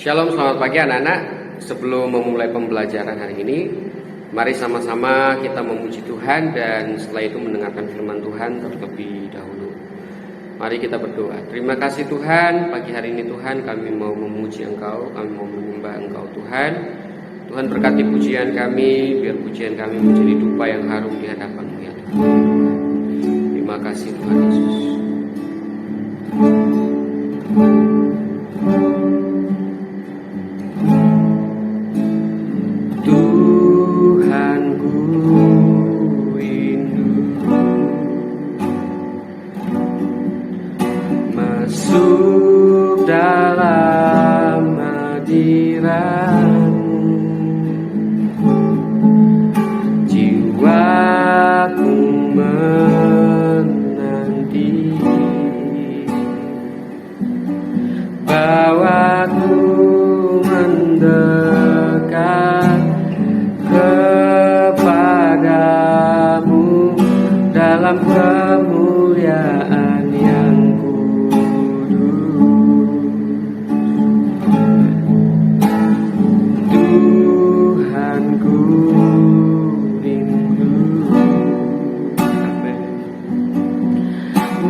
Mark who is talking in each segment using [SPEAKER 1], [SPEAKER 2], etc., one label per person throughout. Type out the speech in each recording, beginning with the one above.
[SPEAKER 1] Shalom, selamat pagi anak-anak. Sebelum memulai pembelajaran hari ini, mari sama-sama kita memuji Tuhan dan setelah itu mendengarkan firman Tuhan terlebih dahulu. Mari kita berdoa. Terima kasih Tuhan, pagi hari ini Tuhan kami mau memuji Engkau, kami mau menyembah Engkau Tuhan. Tuhan berkati pujian kami, biar pujian kami menjadi dupa yang harum di hadapan-Mu ya Tuhan. Terima kasih Tuhan Yesus. Tuhanku rindu masuk dalam hadirat-Mu, jiwaku menanti, bawaku mendekat kepadamu dalam kemuliaan yang kudus. Tuhanku rindu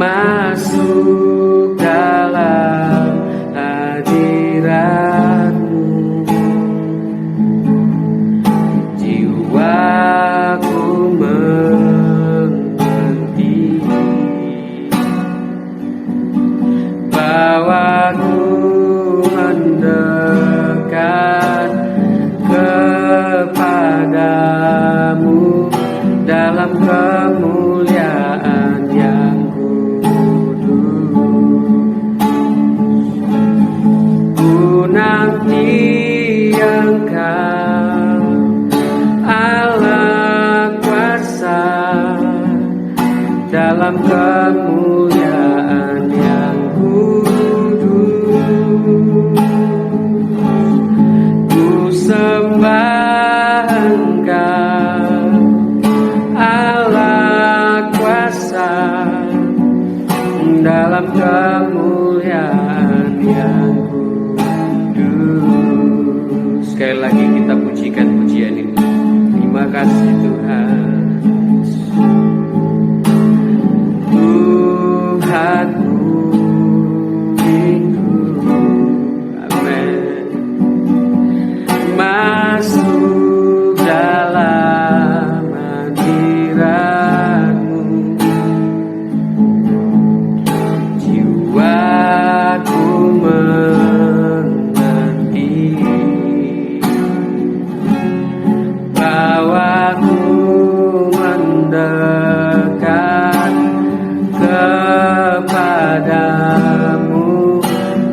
[SPEAKER 1] masuk dalam hadirat-Mu, jiwaku menanti, bawaku mendekat kepadamu dalam kemuliaan yang kudus. Ku nanti Engkau Allah kuasa dalam kemuliaan yang kudus. Ku sembah Engkau Allah kuasa dalam kemuliaan yang kudus. Sekali lagi kita pujikan pujian ini. Terima kasih Tuhan. Tuhanku rindu, amin, masuk dalam hadirat-Mu, jiwaku menanti, bawaku mendekat kepadamu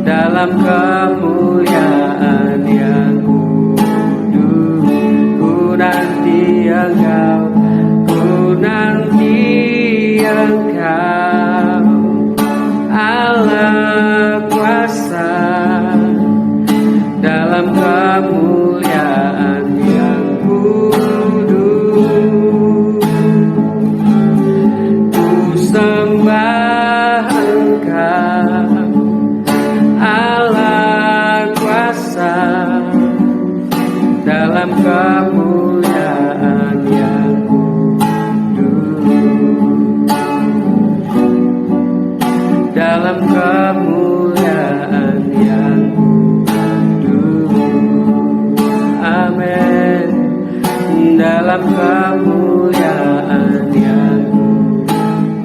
[SPEAKER 1] dalam kemuliaan yang kudus. Ku nanti Engkau, ku nanti Engkau Allah kuasa dalam kemuliaan yang kudus. Ku sembah Engkau Allah kuasa dalam kemuliaan yang kudus, dalam kemuliaan yang kudus, amin, dalam kemuliaan yang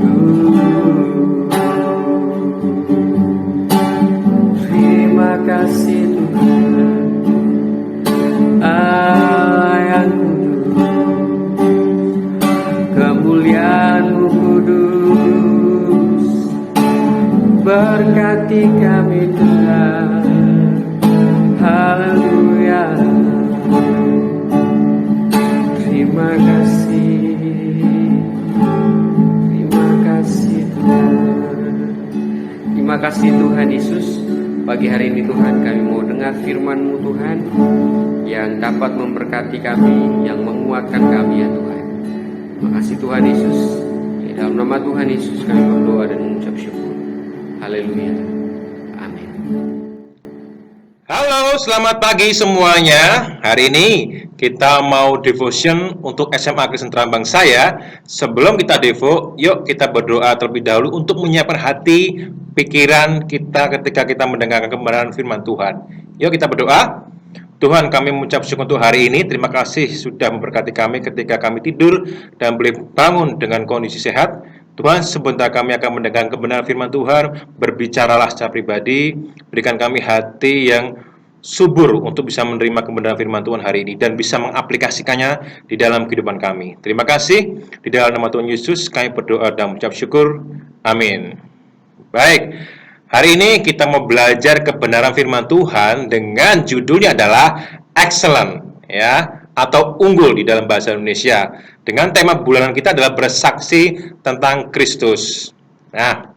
[SPEAKER 1] kudus. Terima kasih Tuhan Allah yang kudus, kemuliaan-Mu kudus, berkati kami Tuhan. Haleluya. Terima kasih, terima kasih Tuhan. Terima kasih Tuhan Yesus. Pagi hari ini Tuhan kami mau dengar firman-Mu Tuhan yang dapat memberkati kami, yang menguatkan kami ya Tuhan. Terima kasih Tuhan Yesus. Di dalam nama Tuhan Yesus kami berdoa dan mengucap syukur. Haleluya. Amin.
[SPEAKER 2] Halo, selamat pagi semuanya. Hari ini kita mau devotion untuk SMA Kristen Terambang saya. Sebelum kita devo, yuk kita berdoa terlebih dahulu untuk menyiapkan hati, pikiran kita ketika kita mendengarkan kebenaran firman Tuhan. Yuk kita berdoa. Tuhan, kami mengucap syukur untuk hari ini. Terima kasih sudah memberkati kami ketika kami tidur dan boleh bangun dengan kondisi sehat. Tuhan, sebentar kami akan mendengar kebenaran firman Tuhan. Berbicaralah secara pribadi. Berikan kami hati yang subur untuk bisa menerima kebenaran firman Tuhan hari ini dan bisa mengaplikasikannya di dalam kehidupan kami. Terima kasih. Di dalam nama Tuhan Yesus kami berdoa dan mengucap syukur. Amin. Baik, hari ini kita mau belajar kebenaran firman Tuhan dengan judulnya adalah excellent, ya, atau unggul di dalam bahasa Indonesia. Dengan tema bulanan kita adalah bersaksi tentang Kristus. Nah,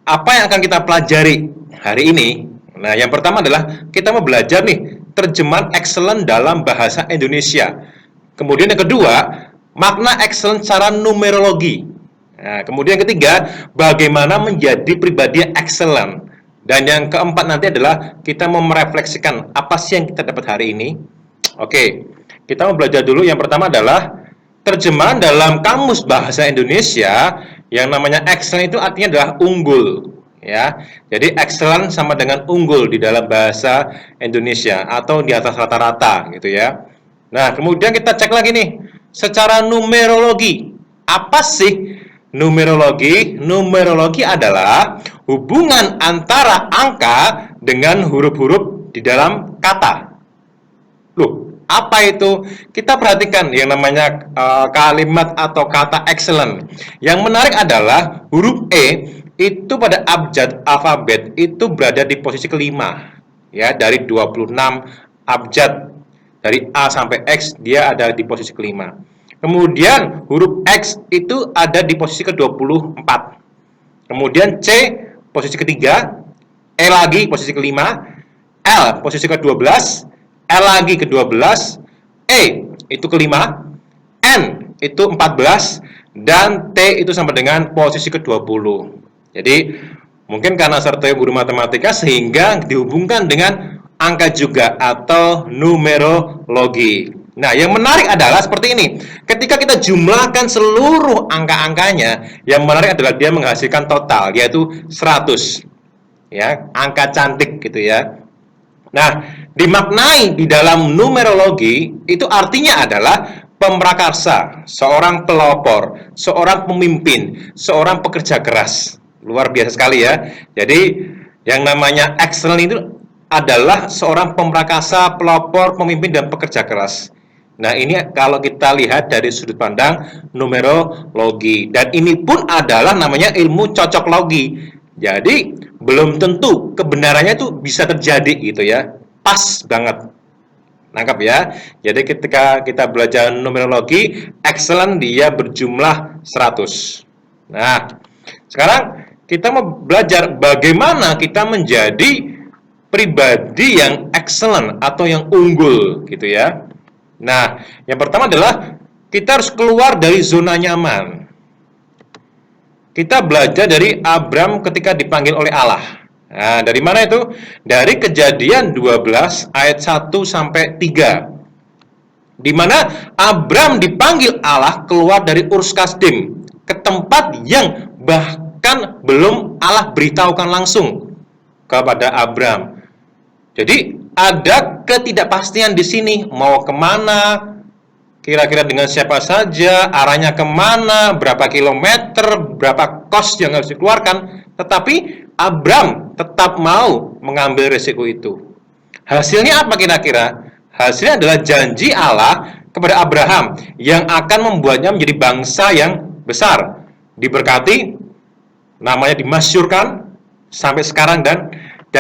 [SPEAKER 2] apa yang akan kita pelajari hari ini? Nah, yang pertama adalah kita mau belajar nih terjemahan excellent dalam bahasa Indonesia. Kemudian yang kedua, makna excellent secara numerologi. Nah, kemudian yang ketiga, bagaimana menjadi pribadi yang excellent. Dan yang keempat nanti adalah kita mau merefleksikan apa sih yang kita dapat hari ini. Oke, kita mau belajar dulu. Yang pertama adalah terjemahan dalam Kamus Bahasa Indonesia yang namanya excellent itu artinya adalah unggul, ya. Jadi excellent sama dengan unggul di dalam bahasa Indonesia atau di atas rata-rata gitu ya. Nah, kemudian kita cek lagi nih secara numerologi. Apa sih numerologi? Numerologi adalah hubungan antara angka dengan huruf-huruf di dalam kata. Loh, apa itu? Kita perhatikan yang namanya kalimat atau kata excellent. Yang menarik adalah huruf E itu pada abjad alfabet itu berada di posisi kelima. Ya, dari 26 abjad dari A sampai X dia ada di posisi kelima. Kemudian huruf X itu ada di posisi ke-24. Kemudian C posisi ketiga, E lagi posisi kelima, L posisi ke-12, L lagi ke-12, E itu kelima, N itu 14, dan T itu sama dengan posisi ke-20. Jadi, mungkin karena serta guru matematika sehingga dihubungkan dengan angka juga atau numerologi. Nah, yang menarik adalah seperti ini. Ketika kita jumlahkan seluruh angka-angkanya, yang menarik adalah dia menghasilkan total, yaitu 100. Ya, angka cantik gitu ya. Nah, dimaknai di dalam numerologi itu artinya adalah pemrakarsa, seorang pelopor, seorang pemimpin, seorang pekerja keras. Luar biasa sekali ya. Jadi, yang namanya excellent itu adalah seorang pemrakarsa, pelopor, pemimpin, dan pekerja keras. Nah, ini kalau kita lihat dari sudut pandang numerologi. Dan ini pun adalah namanya ilmu cocok logi. Jadi, belum tentu kebenarannya itu bisa terjadi gitu ya. Pas banget. Nangkap ya. Jadi ketika kita belajar numerologi, excellent dia berjumlah 100. Nah, sekarang kita mau belajar bagaimana kita menjadi pribadi yang excellent atau yang unggul gitu ya. Nah, yang pertama adalah kita harus keluar dari zona nyaman. Kita belajar dari Abram ketika dipanggil oleh Allah. Nah, dari mana itu? Dari Kejadian 12 ayat 1 sampai 3. Di mana Abram dipanggil Allah keluar dari Ur Kasdim ke tempat yang bahkan belum Allah beritahukan langsung kepada Abram. Jadi ada ketidakpastian di sini, mau kemana, kira-kira dengan siapa saja, arahnya kemana, berapa kilometer, berapa kos yang harus dikeluarkan. Tetapi Abram tetap mau mengambil resiko itu. Hasilnya apa kira-kira? Hasilnya adalah janji Allah kepada Abraham yang akan membuatnya menjadi bangsa yang besar, diberkati, namanya dimasyurkan sampai sekarang dan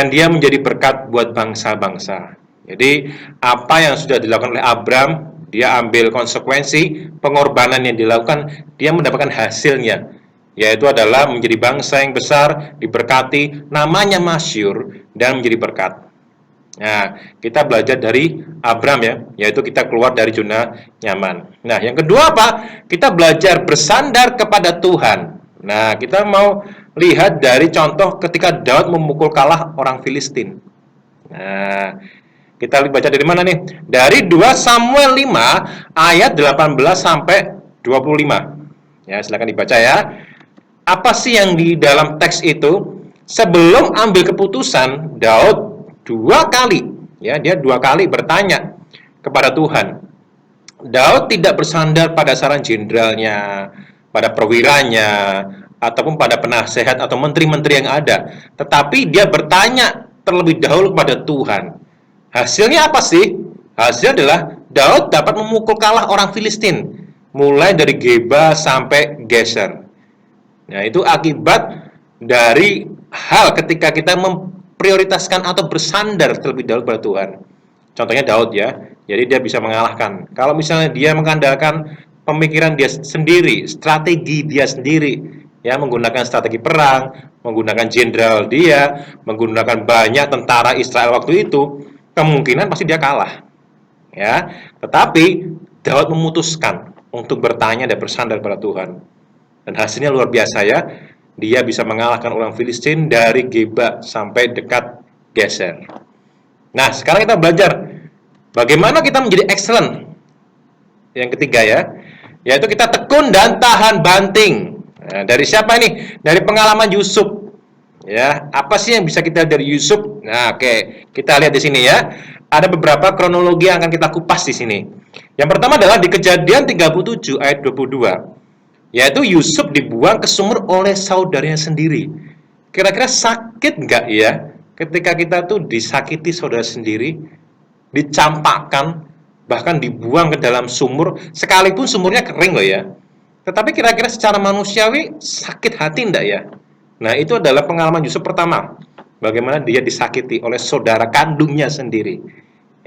[SPEAKER 2] dia menjadi berkat buat bangsa-bangsa. Jadi apa yang sudah dilakukan oleh Abram, dia ambil konsekuensi pengorbanan yang dilakukan, dia mendapatkan hasilnya, yaitu adalah menjadi bangsa yang besar, diberkati, namanya masyhur dan menjadi berkat. Nah, kita belajar dari Abram ya, yaitu kita keluar dari zona nyaman. Nah, yang kedua apa? Kita belajar bersandar kepada Tuhan. Nah, kita mau lihat dari contoh ketika Daud memukul kalah orang Filistin. Nah, kita baca dari mana nih? Dari 2 Samuel 5 ayat 18 sampai 25. Ya, silakan dibaca ya. Apa sih yang di dalam teks itu? Sebelum ambil keputusan, Daud dua kali, ya, dia dua kali bertanya kepada Tuhan. Daud tidak bersandar pada saran jenderalnya, pada perwiranya, ataupun pada penasehat atau menteri-menteri yang ada, tetapi dia bertanya terlebih dahulu kepada Tuhan. Hasilnya apa sih? Hasilnya adalah Daud dapat memukul kalah orang Filistin, mulai dari Geba sampai Geser. Nah, itu akibat dari hal ketika kita memprioritaskan atau bersandar terlebih dahulu pada Tuhan. Contohnya Daud ya. Jadi dia bisa mengalahkan. Kalau misalnya dia mengandalkan pemikiran dia sendiri, strategi dia sendiri, ya menggunakan strategi perang, menggunakan jenderal dia, menggunakan banyak tentara Israel waktu itu, kemungkinan pasti dia kalah. Ya. Tetapi Daud memutuskan untuk bertanya dan bersandar pada Tuhan. Dan hasilnya luar biasa ya. Dia bisa mengalahkan orang Filistin dari Geba sampai dekat Geser. Nah, sekarang kita belajar bagaimana kita menjadi excellent. Yang ketiga ya, yaitu kita tekun dan tahan banting. Nah, dari siapa ini? Dari pengalaman Yusuf. Ya, apa sih yang bisa kita dari Yusuf? Nah, oke, kita lihat di sini ya. Ada beberapa kronologi yang akan kita kupas di sini. Yang pertama adalah di Kejadian 37 ayat 22. Yaitu Yusuf dibuang ke sumur oleh saudaranya sendiri. Kira-kira sakit nggak ya ketika kita tuh disakiti saudara sendiri, dicampakkan, bahkan dibuang ke dalam sumur, sekalipun sumurnya kering loh ya. Tetapi kira-kira secara manusiawi sakit hati enggak ya? Nah, itu adalah pengalaman Yusuf pertama. Bagaimana dia disakiti oleh saudara kandungnya sendiri.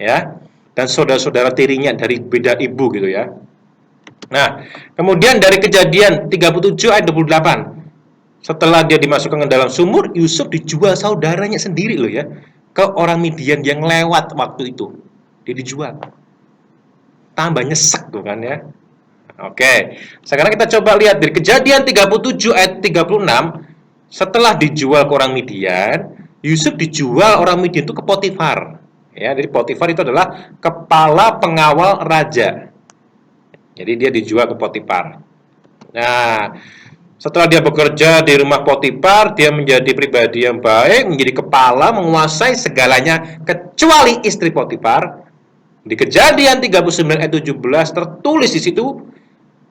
[SPEAKER 2] Ya. Dan saudara-saudara tirinya dari beda ibu gitu ya. Nah, kemudian dari Kejadian 37 ayat 28. Setelah dia dimasukkan ke dalam sumur, Yusuf dijual saudaranya sendiri loh ya, ke orang Midian yang lewat waktu itu. Dia dijual. Tambah nyesek tuh kan ya. Oke, sekarang kita coba lihat dari Kejadian 37 ayat 36. Setelah dijual ke orang Midian, Yusuf dijual orang Midian itu ke Potifar. Ya, jadi Potifar itu adalah kepala pengawal raja. Jadi dia dijual ke Potifar. Nah, setelah dia bekerja di rumah Potifar, dia menjadi pribadi yang baik, menjadi kepala, menguasai segalanya kecuali istri Potifar. Di Kejadian 39 ayat 17 tertulis di situ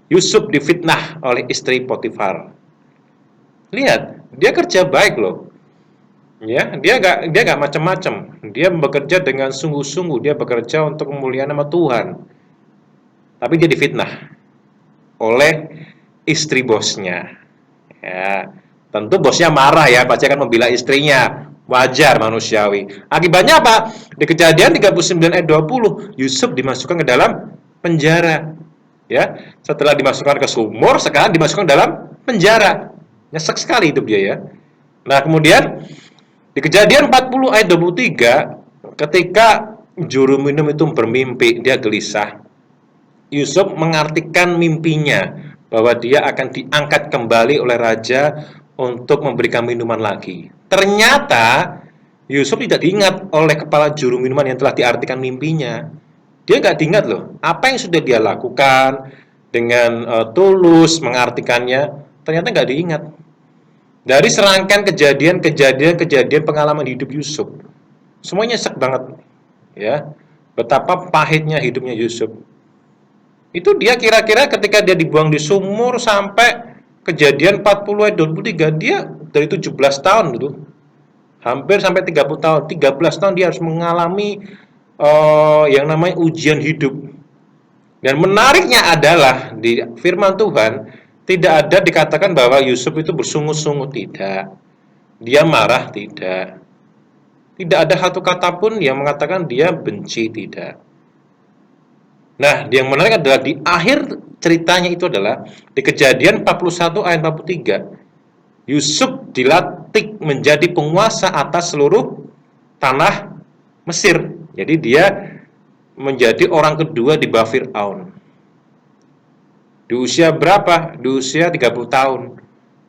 [SPEAKER 2] Yusuf difitnah oleh istri Potifar. Lihat, dia kerja baik loh. Ya, dia gak macam-macam. Dia bekerja dengan sungguh-sungguh, dia bekerja untuk kemuliaan nama Tuhan. Tapi dia difitnah oleh istri bosnya. Ya, tentu bosnya marah ya, pasti akan membela istrinya. Wajar manusiawi. Akibatnya apa? Di Kejadian 39 ayat 20, Yusuf dimasukkan ke dalam penjara. Ya, setelah dimasukkan ke sumur, sekarang dimasukkan ke dalam penjara. Nyesek sekali hidup dia ya. Nah, kemudian di Kejadian 40 ayat 23, ketika juru minum itu bermimpi, dia gelisah. Yusuf mengartikan mimpinya bahwa dia akan diangkat kembali oleh raja untuk memberikan minuman lagi. Ternyata Yusuf tidak diingat oleh kepala juru minuman yang telah diartikan mimpinya. Dia nggak diingat loh apa yang sudah dia lakukan dengan tulus mengartikannya. Ternyata nggak diingat. Dari serangkaian kejadian pengalaman hidup Yusuf, semuanya nyesek banget, ya. Betapa pahitnya hidupnya Yusuf. Itu dia kira-kira ketika dia dibuang di sumur sampai Kejadian 40 ayat 23, dia dari 17 tahun gitu. Hampir sampai 30 tahun. 13 tahun dia harus mengalami yang namanya ujian hidup. Dan menariknya adalah di firman Tuhan tidak ada dikatakan bahwa Yusuf itu bersungut-sungut, tidak. Dia marah, tidak. Tidak ada satu kata pun yang mengatakan dia benci, tidak. Nah, yang menarik adalah di akhir ceritanya itu adalah di Kejadian 41 ayat 43. Yusuf dilantik menjadi penguasa atas seluruh tanah Mesir. Jadi dia menjadi orang kedua di bawah Fir'aun. Di usia berapa? Di usia 30 tahun.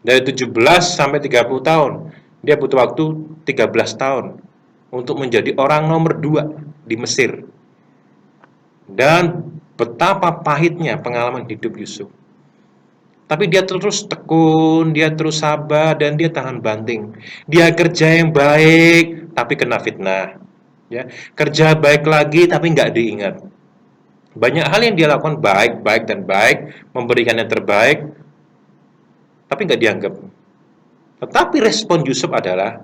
[SPEAKER 2] Dari 17 sampai 30 tahun. Dia butuh waktu 13 tahun untuk menjadi orang nomor 2 di Mesir. Dan betapa pahitnya pengalaman hidup Yusuf. Tapi dia terus tekun, dia terus sabar, dan dia tahan banting. Dia kerja yang baik, tapi kena fitnah. Ya, kerja baik lagi, tapi nggak diingat. Banyak hal yang dia lakukan baik, baik, dan baik, memberikan yang terbaik, tapi nggak dianggap. Tetapi respon Yusuf adalah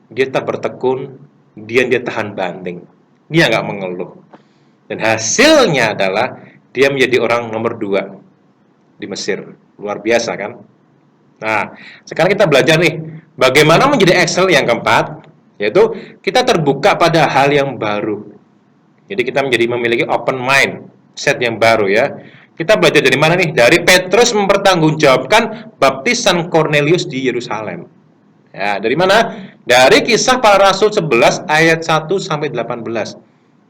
[SPEAKER 2] dia tak bertekun, dia tahan banting. Dia nggak mengeluh. Dan hasilnya adalah dia menjadi orang nomor 2 di Mesir. Luar biasa kan? Nah, sekarang kita belajar nih, bagaimana menjadi excel yang keempat, yaitu kita terbuka pada hal yang baru. Jadi kita memiliki open mind, set yang baru ya. Kita belajar dari mana nih? Dari Petrus mempertanggungjawabkan baptisan Cornelius di Yerusalem. Ya, dari mana? Dari Kisah Para Rasul 11 ayat 1 sampai 18.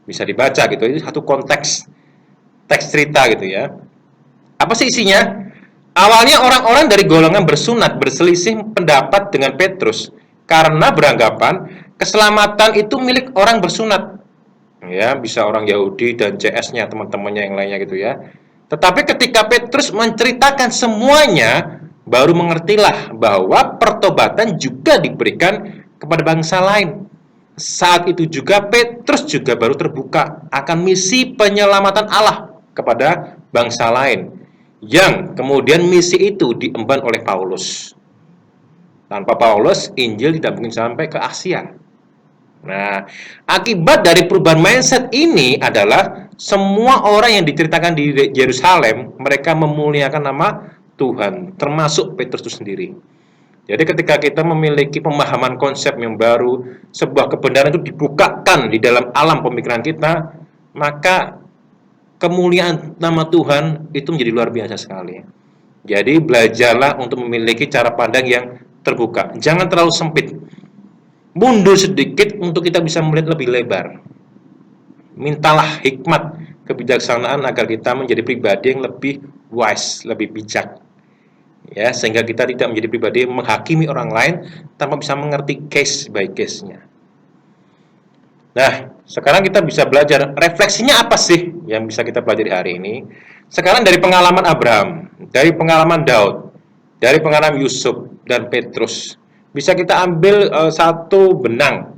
[SPEAKER 2] Bisa dibaca gitu. Ini satu konteks teks cerita gitu ya. Apa sih isinya? Awalnya orang-orang dari golongan bersunat berselisih pendapat dengan Petrus karena beranggapan keselamatan itu milik orang bersunat. Ya, bisa orang Yahudi dan CS-nya, teman-temannya yang lainnya gitu ya. Tetapi ketika Petrus menceritakan semuanya, baru mengertilah bahwa pertobatan juga diberikan kepada bangsa lain. Saat itu juga Petrus juga baru terbuka akan misi penyelamatan Allah kepada bangsa lain, yang kemudian misi itu diemban oleh Paulus. Tanpa Paulus, Injil tidak mungkin sampai ke Asia. Nah, akibat dari perubahan mindset ini adalah semua orang yang diceritakan di Yerusalem, mereka memuliakan nama Tuhan, termasuk Petrus itu sendiri. Jadi ketika kita memiliki pemahaman konsep yang baru, sebuah kebenaran itu dibukakan di dalam alam pemikiran kita, maka kemuliaan nama Tuhan itu menjadi luar biasa sekali. Jadi belajarlah untuk memiliki cara pandang yang terbuka. Jangan terlalu sempit. Mundur sedikit untuk kita bisa melihat lebih lebar. Mintalah hikmat, kebijaksanaan agar kita menjadi pribadi yang lebih wise, lebih bijak. Ya, sehingga kita tidak menjadi pribadi yang menghakimi orang lain tanpa bisa mengerti case by case-nya. Nah, sekarang kita bisa belajar refleksinya apa sih yang bisa kita pelajari hari ini. Sekarang dari pengalaman Abraham, dari pengalaman Daud, dari pengalaman Yusuf dan Petrus, bisa kita ambil satu benang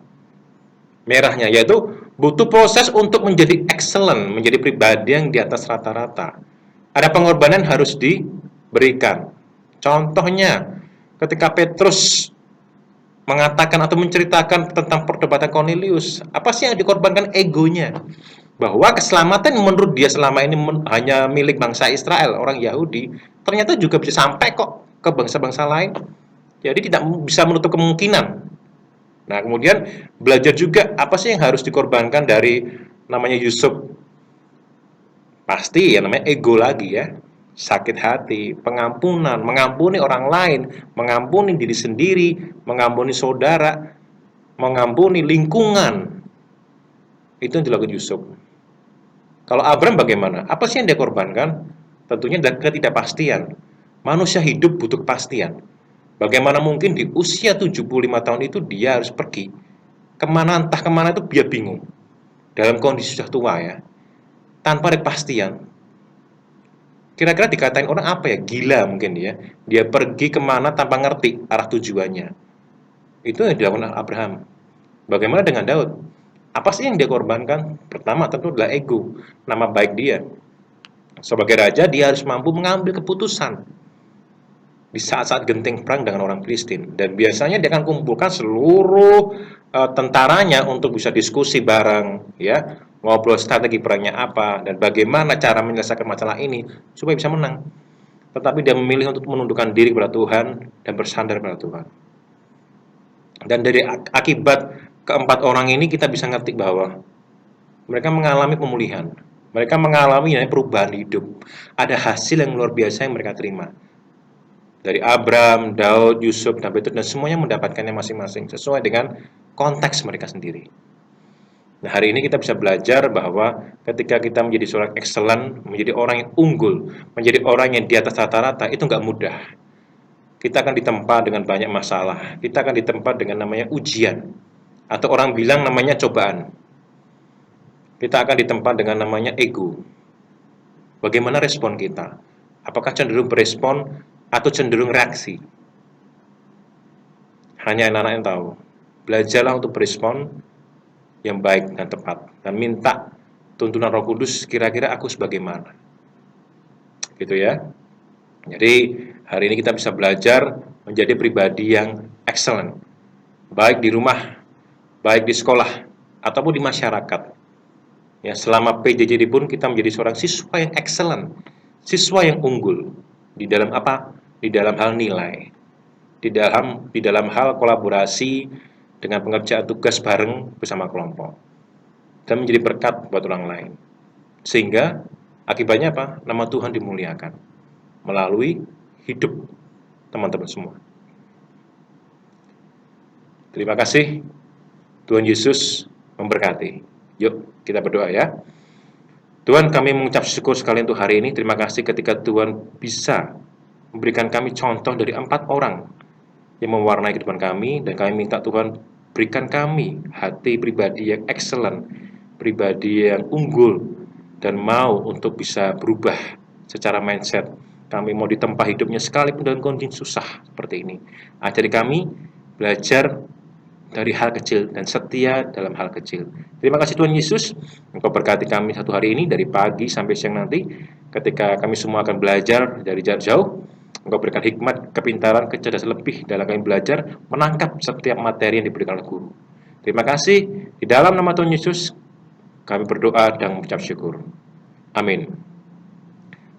[SPEAKER 2] merahnya, yaitu butuh proses untuk menjadi excellent, menjadi pribadi yang di atas rata-rata. Ada pengorbanan harus diberikan. Contohnya, ketika Petrus mengatakan atau menceritakan tentang perdebatan Cornelius, apa sih yang dikorbankan? Egonya. Bahwa keselamatan menurut dia selama ini hanya milik bangsa Israel, orang Yahudi, ternyata juga bisa sampai kok ke bangsa-bangsa lain. Jadi tidak bisa menutup kemungkinan. Nah, kemudian belajar juga apa sih yang harus dikorbankan dari namanya Yusuf. Pasti ya namanya ego lagi ya. Sakit hati, pengampunan, mengampuni orang lain, mengampuni diri sendiri, mengampuni saudara, mengampuni lingkungan. Itu yang dilakukan Yusuf. Kalau Abraham bagaimana? Apa sih yang dia korbankan? Tentunya ketidakpastian. Manusia hidup butuh kepastian. Bagaimana mungkin di usia 75 tahun itu dia harus pergi kemana, entah kemana, itu dia bingung. Dalam kondisi sudah tua ya, tanpa ada kepastian. Kira-kira dikatain orang apa ya? Gila mungkin ya. Dia pergi kemana tanpa ngerti arah tujuannya. Itu yang dilakukan Abraham. Bagaimana dengan Daud? Apa sih yang dia korbankan? Pertama tentu adalah ego, nama baik dia. Sebagai raja dia harus mampu mengambil keputusan di saat-saat genting perang dengan orang Filistin, dan biasanya dia akan kumpulkan seluruh tentaranya untuk bisa diskusi bareng ya, ngobrol strategi perangnya apa dan bagaimana cara menyelesaikan masalah ini supaya bisa menang. Tetapi dia memilih untuk menundukkan diri kepada Tuhan dan bersandar kepada Tuhan. Dan dari akibat keempat orang ini kita bisa ngerti bahwa mereka mengalami pemulihan, mereka mengalami perubahan hidup, ada hasil yang luar biasa yang mereka terima. Dari Abraham, Daud, Yusuf, dan Petrus, dan semuanya mendapatkannya masing-masing sesuai dengan konteks mereka sendiri. Nah, hari ini kita bisa belajar bahwa ketika kita menjadi seorang excellent, menjadi orang yang unggul, menjadi orang yang di atas rata-rata, itu nggak mudah. Kita akan ditempa dengan banyak masalah, kita akan ditempa dengan namanya ujian. atau orang bilang namanya cobaan. Kita akan ditempa dengan namanya ego. Bagaimana respon kita? Apakah cenderung berespon atau cenderung reaksi? Hanya anak-anak yang tahu. Belajarlah untuk berespon yang baik dan tepat, dan minta tuntunan Roh Kudus, kira-kira aku sebagaimana. Gitu ya. Jadi hari ini kita bisa belajar menjadi pribadi yang excellent, baik di rumah, baik di sekolah, ataupun di masyarakat. Ya, selama PJJ pun kita menjadi seorang siswa yang excellent, siswa yang unggul di dalam apa? Di dalam hal nilai, di dalam hal kolaborasi dengan pengerjaan tugas bareng bersama kelompok, dan menjadi berkat buat orang lain. Sehingga akibatnya apa? Nama Tuhan dimuliakan melalui hidup teman-teman semua. Terima kasih. Tuhan Yesus memberkati. Yuk kita berdoa ya. Tuhan, kami mengucap syukur sekali untuk hari ini. Terima kasih ketika Tuhan bisa memberikan kami contoh dari 4 orang yang mewarnai kehidupan kami, dan kami minta Tuhan berikan kami hati pribadi yang excellent, pribadi yang unggul, dan mau untuk bisa berubah secara mindset. Kami mau ditempa hidupnya sekalipun dalam kondisi susah seperti ini. Ajari kami belajar dari hal kecil dan setia dalam hal kecil. Terima kasih Tuhan Yesus. Engkau berkati kami satu hari ini dari pagi sampai siang nanti. Ketika kami semua akan belajar dari jarak jauh, Engkau berikan hikmat, kepintaran, kecerdasan lebih dalam kami belajar menangkap setiap materi yang diberikan oleh guru. Terima kasih. Di dalam nama Tuhan Yesus kami berdoa dan mengucap syukur. Amin.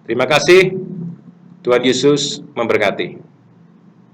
[SPEAKER 2] Terima kasih. Tuhan Yesus memberkati.